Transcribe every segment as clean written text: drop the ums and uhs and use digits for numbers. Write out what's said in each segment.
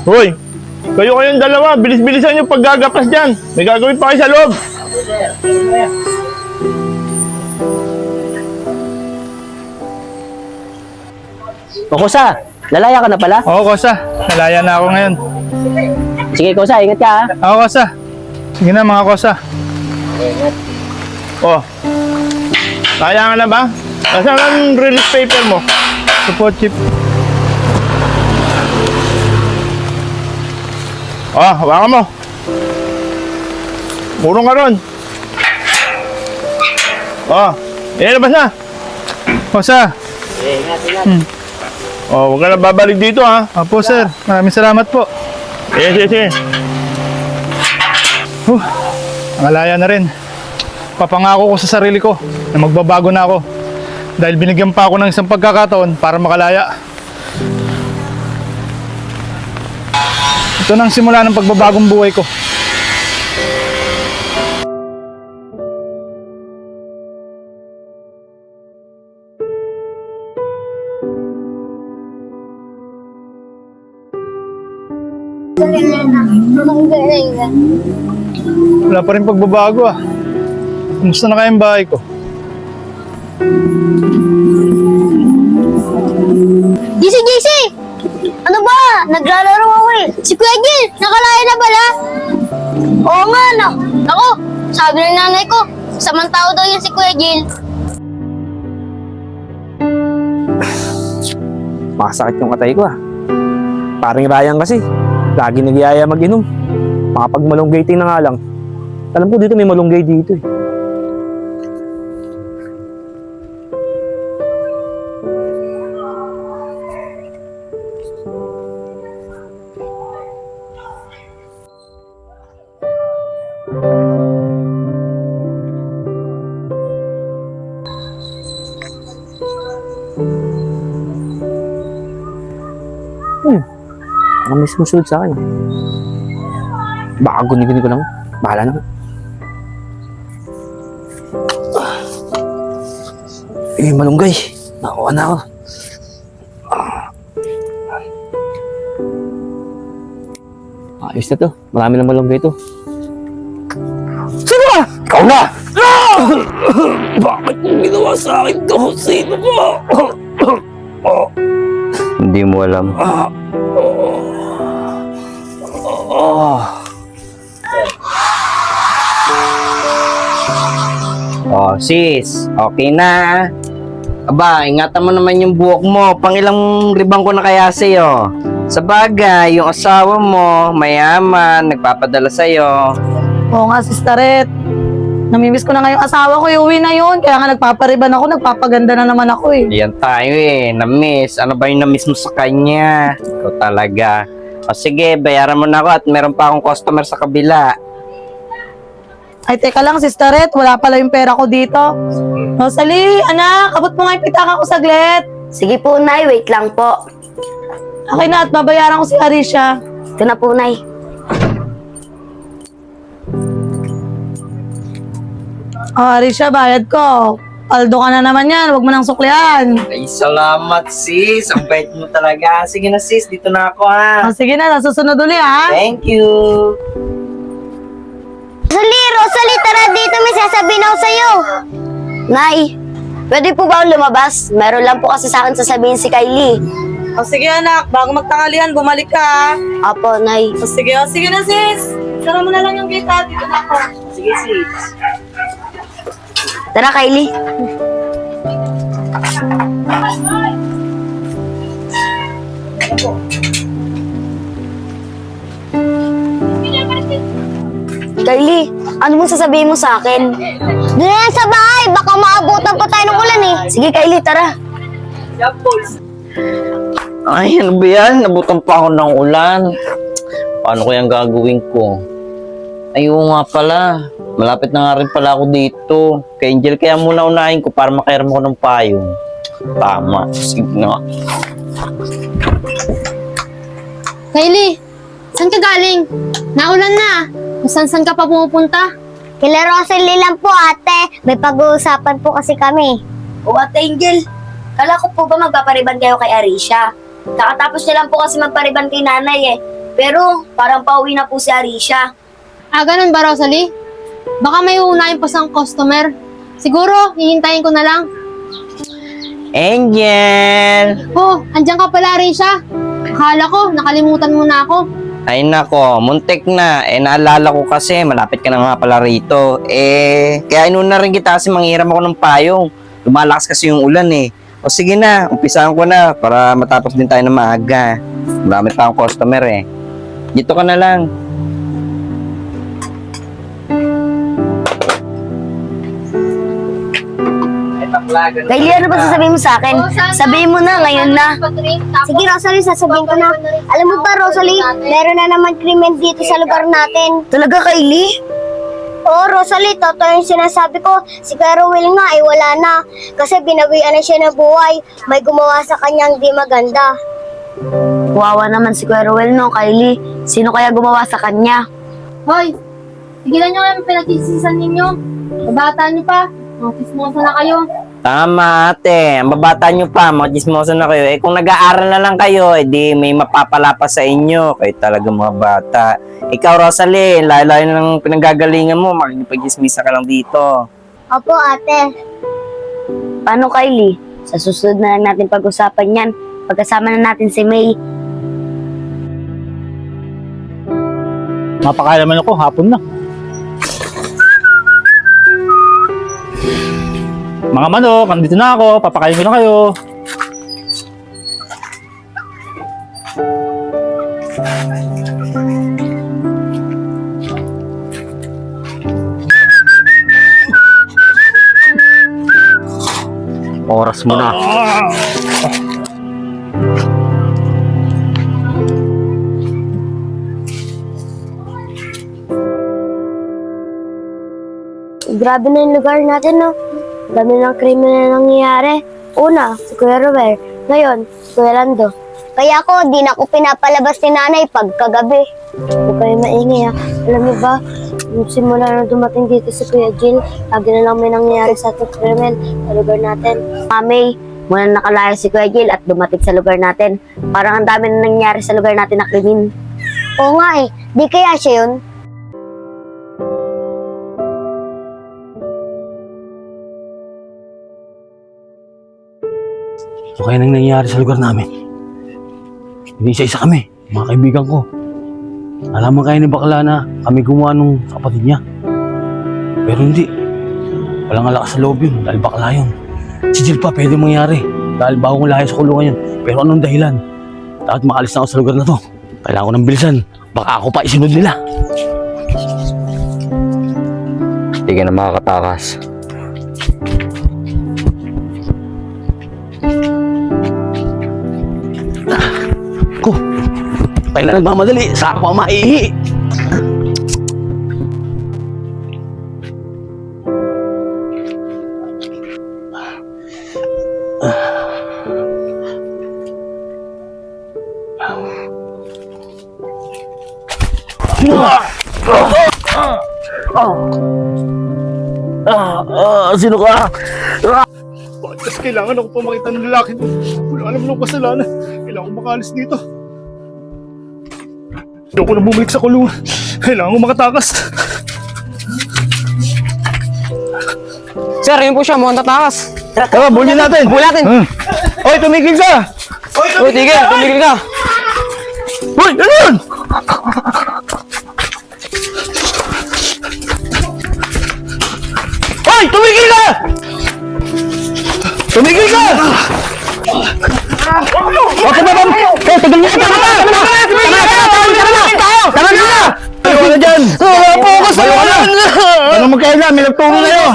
Hoy, kayong dalawa, bilis-bilisan yung paggagapas dyan. May gagawin pa kayo sa loob. O Kosa, lalaya ka na pala? Oo, Kosa. Nalaya na ako ngayon. Sige Kosa, ingat ka ha. Oo, Kosa. Sige na mga Kosa. Oh. Kaya nga na ba? Nasaan ang release paper mo? Support chip. Oh, hawakan mo. Murong ka ron. Oh, ilabas na. Kosa. Oh, huwag ka na babalik dito ha. Opo sir, maraming salamat po. Sige. Malaya na rin. Papangako ko sa sarili ko na magbabago na ako. Dahil binigyan pa ako ng isang pagkakataon para makalaya. Ito nang simula ng pagbabagong buhay ko. Wala pa rin pagbabago ah. Kumusta na kayang bahay ko? JC! Ano ba? Naglalaro ako eh. Si Kuya Gil, nakalaya na pala. Oo nga, no. Ako, sabi ng nanay ko, samang tao daw yan si Kuya Gil. Makasakit yung katay ko ah. Parang Ryan kasi, lagi nagyaya mag-inom. Makapag malunggating na nga lang. Alam ko dito may malunggay dito eh. Ang may sumusunod sa akin. Baka guni-guni ko lang. Bahala na. Malunggay. Nakuha na ako. Ayos na to. Marami na malunggay to. Sino ba? Ikaw na! Bakit mo ginawa sa akin to? Sino ba? Hindi mo alam. Oh, sis, okay na. Aba, ingatan mo naman yung buhok mo. Pangilang ribang ko na kaya sa'yo. Sa bagay, yung asawa mo, mayaman, nagpapadala sa'yo. Oo nga, sistaret. Namimiss ko na nga yung asawa ko. Uwi na yun. Kaya nga nagpapariban ako. Nagpapaganda na naman ako eh. Yan tayo eh, na-miss. Ano ba yung na-miss mo sa kanya? Ikaw talaga. O sige, bayaran mo na ako at meron pa akong customer sa kabila. Ay, teka lang, sistaret. Wala pala yung pera ko dito. Rosalie, anak, abot mo nga yung pitaka ko saglit. Sige po, Nay. Wait lang po. Okay na, at babayaran ko si Arisha. Ito na po, Nay. Oh, Arisha, bayad ko. Paldo ka na naman yan. Huwag mo nang suklihan. Ay, salamat sis. Ang bait mo talaga. Sige na sis, dito na ako ha. Oh, sige na, nasusunod ulit ha. Thank you. Rosalie, tara dito. May sasabihin ako sa'yo. Nay, pwede po ba akong lumabas? Meron lang po kasi sa akin sasabihin si Kylie. O sige anak, bago magtanghalian, bumalik ka ha. Apo, Nay. O sige na sis. Sara mo na lang yung gate ha. Dito na ako. Sige sis. Tara, Kylie. Kylie, ano mong sasabihin mo sa akin? Doon na yan sa bahay, baka maabutan pa tayo ng ulan eh. Sige Kylie, tara. Ay, ano ba yan? Nabutan pa ako ng ulan. Paano ko yung gagawin ko? Ay, oo nga pala. Malapit na nga rin pala ako dito. Kay Angel, kaya muna unahin ko para makairam ko ng payong. Tama. Sige nga. Kylie, saan ka galing? Naulan na. Saan ka pa pumupunta? Kila Rosalie lang po, ate. May pag-uusapan po kasi kami. O, Ate Angel, kala ko po ba magpapariban kayo kay Arisha? Kakatapos niya lang po kasi magpariban kay nanay eh. Pero parang pauwi na po si Arisha. Ah, ganun ba, Rosalie? Baka may uunahin pa sang customer. Siguro, hihintayin ko na lang. Angel! Oh, andyan ka pala, Risha. Akala ko, nakalimutan mo na ako. Ay nako, muntik na. Naalala ko kasi, malapit ka na nga pala rito. Kaya inuna rin kita kasi manghiram ako ng payong. Lumalakas kasi yung ulan eh. O sige na, umpisahan ko na para matapos din tayo ng maaga. Marami pa akong customer eh. Dito ka na lang. Kylie, ano ba sasabihin mo sa akin? Sabihin mo na, ngayon na. Sige, Rosalie, sasabihin ko na. Alam mo ba, Rosalie, meron na naman krimen dito sa lugar natin. Talaga, Kylie? Oo, Rosalie, totoo yung sinasabi ko. Si Kuya Ruel nga ay wala na. Kasi binawian na siya ng buhay. May gumawa sa kanyang di maganda. Wawa naman si Kuya Ruel, no, Kylie? Sino kaya gumawa sa kanya? Hoy, tigilan nyo yung pinagsisisan ninyo. Kabata nyo pa. Mga kismosa na kayo. Tama ate, ang babata nyo pa, makikismosa na kayo. Kung nag-aaral na lang kayo, di may mapapala pa sa inyo. Kayo talaga mga bata. Ikaw, Rosalie, layo-layo ng pinanggagalingan mo, makikipag-ismisa ka lang dito. Opo, ate. Paano, Kylie? Sa susunod na lang natin pag-usapan yan. Pagkasama na natin si May. Mapakaalaman ako, hapon na. Mga manok, andito na ako. Papakain ko na kayo. Oras mo na. Grabe na yung lugar natin, no? Dami ng krimen na nangyayari. Una, si Kuya Ruel. Ngayon, si Kuya Lando. Kaya ako, di na ako pinapalabas ni nanay pagkagabi. Huwag kayo maingay, ha? Alam niyo ba, yung simula na dumating dito si Kuya Jill, lagi na lang may nangyayari sa ating krimen sa lugar natin. Mami, muna nakalaya si Kuya Jill at dumating sa lugar natin. Parang ang dami na nangyayari sa lugar natin na krimen. Oo nga eh. Di kaya siya yun? So kaya nang nangyayari sa lugar namin. Hindi isa-isa kami, mga kaibigan ko. Alaman kayo ni bakla na kami gumawa nung kapatid niya. Pero hindi. Walang alakas sa loob yun dahil bakla yun. Si Jill pa pwede mangyari dahil bagong lahi sa kulungan yun. Pero anong dahilan? Dapat makalis na ako sa lugar na to. Kailangan ko ng bilisan. Baka ako pa isunod nila. Hindi ka na makakatakas. Ko, kailan nagmamadali? Sa ako ang maihi. Sino ka? Bakit kasi kailangan ako pa makita ng lalaki to? Wala alam ng kasalanan. Kailangan ko makalis dito. Hindi ako na bumalik sa kulungan. Kailangan ko makatakas. Sir, yun po siya, mukhang tatakas. Tara, bulin natin! Bulin natin! Hoy, tumigil ka! Uy, tigil, tumigil ka. Hoy, ano yun? Hoy, tumigil ka! Tumigil ka! O, tama ba? Hoy, tigil niya! Tama na! Tama na! Ayaw ka na dyan! Wala po ako sa kalan! Ano magkaila? May nagturo na yun!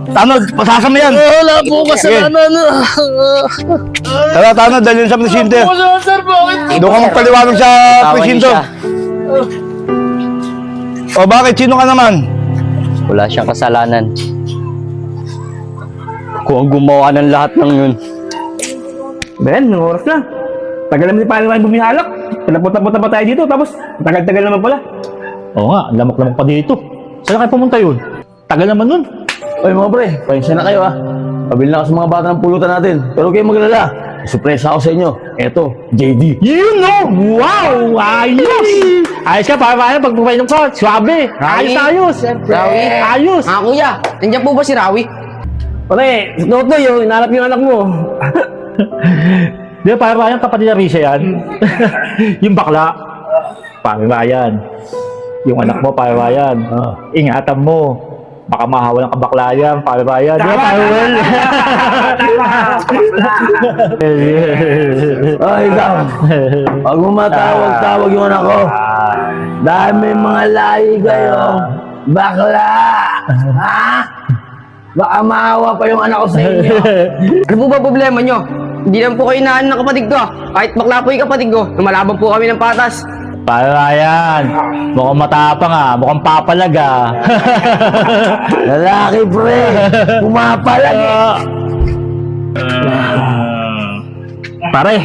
Tanod, pasasama yan! Wala po kasalanan! Tara, Tanod, dalhin sa presinto. Doon ka magpaliwanag sa presinto. O bakit? Sino ka naman? Wala siyang kasalanan. Kung ang gumawa ng lahat ng yun. Ben, ng oras na. Tagal naman ni Paliwan bumihalak. Pinapunta-punta pa tayo dito, tapos tagal-tagal naman pala. Oo nga, lamok-lamok pa dito. Saan kayo pumunta yun? Tagal naman nun. Oy mga pre, pasensya na kayo ah. Pabili na ako sa mga bata ng pulutan natin. Pero huwag kayong maglala. surprise ako sa inyo. Eto, JD. Yun, no? Wow! Ayos! Ayos ka, pare-pare. Pagpapainom ko, swabe. Ayos na ayos. Rawi. Ayos. Ah, kuya, nandiyan po ba si Rawi? Pare, note yung inanap yung anak mo. Di ba, pare-pare, yung kapatid na Risha yan? Yung bakla. Pare-pare yan. Yung anak mo, pare-pare yan. Ingatan mo. Baka mahawalan ka bakla yan, pare-pare yan. Di ba, pare-pare? Ay, ikaw. Pag umatawag-tawag yung anak ko. Dahil may mga lahi kayo. Bakla. Ha? Baka maawa pa yung anak ko sa inyo. Ano po ba problema nyo? Hindi lang po kayo inaan ng kapatid ko. Kahit bakla po yung kapatid ko, lumalaban po kami ng patas. Pare-pare yan. Mukhang matapang ah. Mukhang papalag ah. Lalaki, pre. Pumapalag eh. Pare,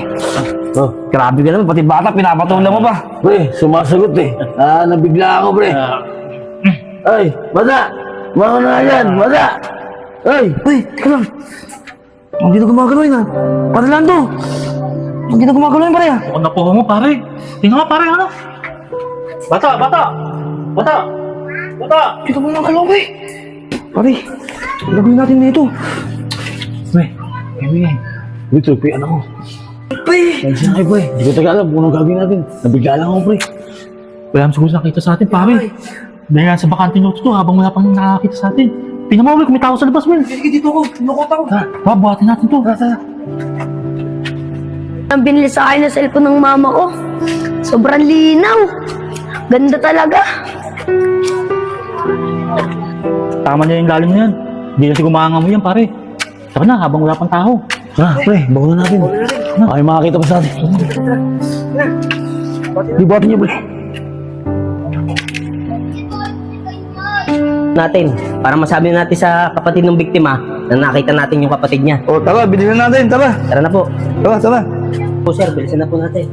grabe ka naman. Pati bata, pinapatulan mo ba? Pre, sumasagot eh. Nabigla ako, pre. Ay, bata. Mauna yan, bata. Ay, Teka lang. Hindi na gumagalaw yun ah. Pare Lando. Hindi na gumagalaw yun pare ah. Ako na po mo, pare. Tingnan nga, pare, ano? Bata! Hindi na gumagalaw eh. Pare, gagawin natin dito. Pre, kami eh. Dito, pre, anak ko. Pre! Nandiyan na kayo, pre. Hindi ko taga alam kung anong gagawin natin. Nabigla lang ako, pre. Wala naman siguro nakita sa atin, pare. Dahil nga sa bakante notes to, habang wala pang nakakita sa atin. Tingnan mo, kung may tao sa labas, Will. Sige, dito ako. Tinukot ako. Buhatin natin to. Ang binili sa akin na cellphone ng mama ko. Sobrang linaw. Ganda talaga. Tama niya yung lalim na yan. Hindi na siguro makangamo yan, pare. Saka na, habang wala pang tao. Tara, pre, bago na natin. Ay, makakita pa sa atin. Di buhatin niyo, pre. Natin para masabi natin sa kapatid ng biktima na nakita natin yung kapatid niya. O, tara, bilisan natin, tara. Tara na po. Tara. Po sir, bilisan na po natin.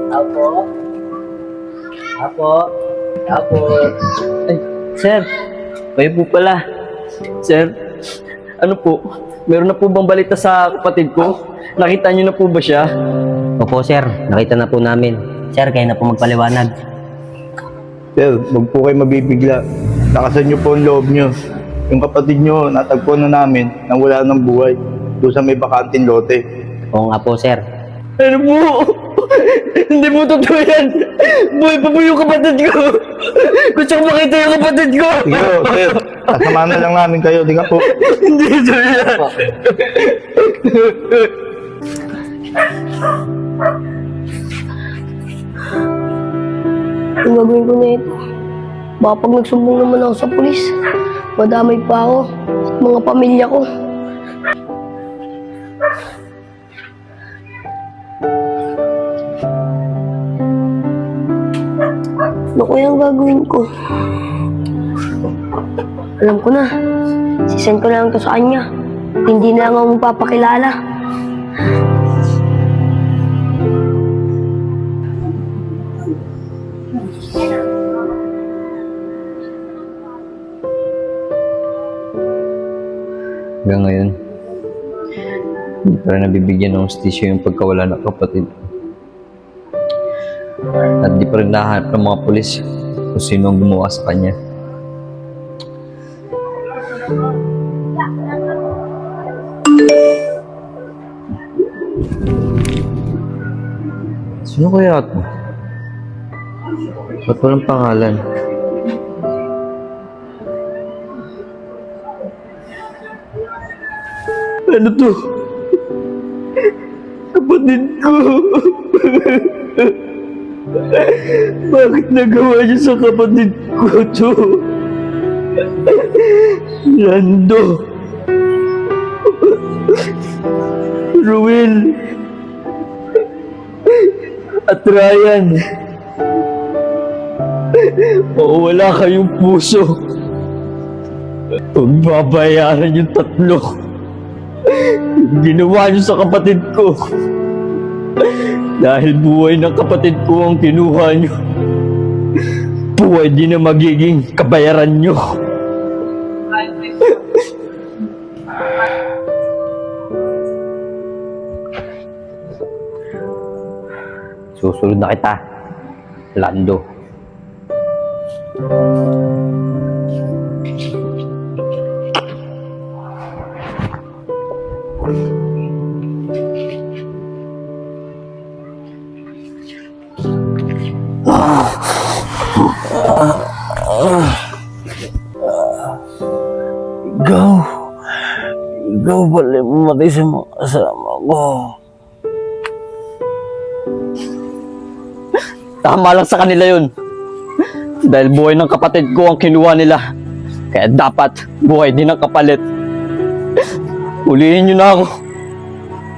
Apo. Ay, sir. Kayo po pala. Sir, ano po? Meron na po bang balita sa kapatid ko? Nakita niyo na po ba siya? Opo sir, nakita na po namin. Sir, kayo na po magpaliwanag. Sir, huwag po kayo mabibigla. Lakasan niyo po ang loob niyo. Yung kapatid niyo, natagpuan na namin nang wala ng buhay. Doon sa may bakanting lote. Oo nga po sir. Ano po? Hindi mo totoo yan. Buhay pa po yung kapatid ko. Gusto ko makita yung kapatid ko. Sige po, sir. Kasama na lang namin kayo. Di ka po. Hindi ito yan. Ang gagawin ko na ito. Baka pag nagsumbong naman ako sa pulis, madamay pa ako sa mga pamilya ko. Ano kaya ang gagawin ko? Alam ko na. Sisend ko na lang to sa kanya. Hindi na lang ako magpapakilala. Hanggang ngayon, hindi pa rin nabibigyan ng hustisya yung pagkawala ng kapatid. At di pa rin nahanap ng mga pulis kung sino ang gumawa sa kanya. Sino kaya ito? Ba't walang pangalan? Ano to? Kapatid ko. Bakit nagawa niya sa kapatid ko to? Lando. Ruel. At Ryan. Mawala kayong puso. Pagbabayaran yung tatlo. Ginawa niyo sa kapatid ko. Dahil buhay ng kapatid ko ang kinuha niyo. Buhay din na magiging kabayaran niyo. Susunod na kita, Lando. Ikaw pala mamatay sa mga kasama ko. Tama lang sa kanila yun. Dahil buhay ng kapatid ko ang kinuha nila. Kaya dapat buhay din ang kapalit. Hulihin nyo na ako.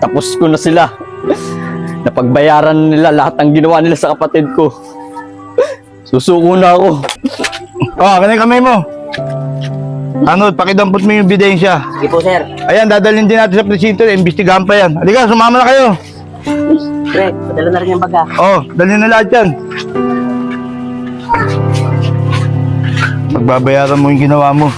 Tapos ko na sila. Napagbayaran nila lahat ng ginawa nila sa kapatid ko. Susuko na ako. Kanay kamay mo. Tanod, pakidampot mo yung ebidensya. Sige po, sir. Ayan, dadalhin din natin sa presinto. Imbestigahan pa yan. Halika, sumama na kayo. Pre, padala na rin yung baga. Dalhin na lahat yan. Pagbabayaran mo yung ginawa mo.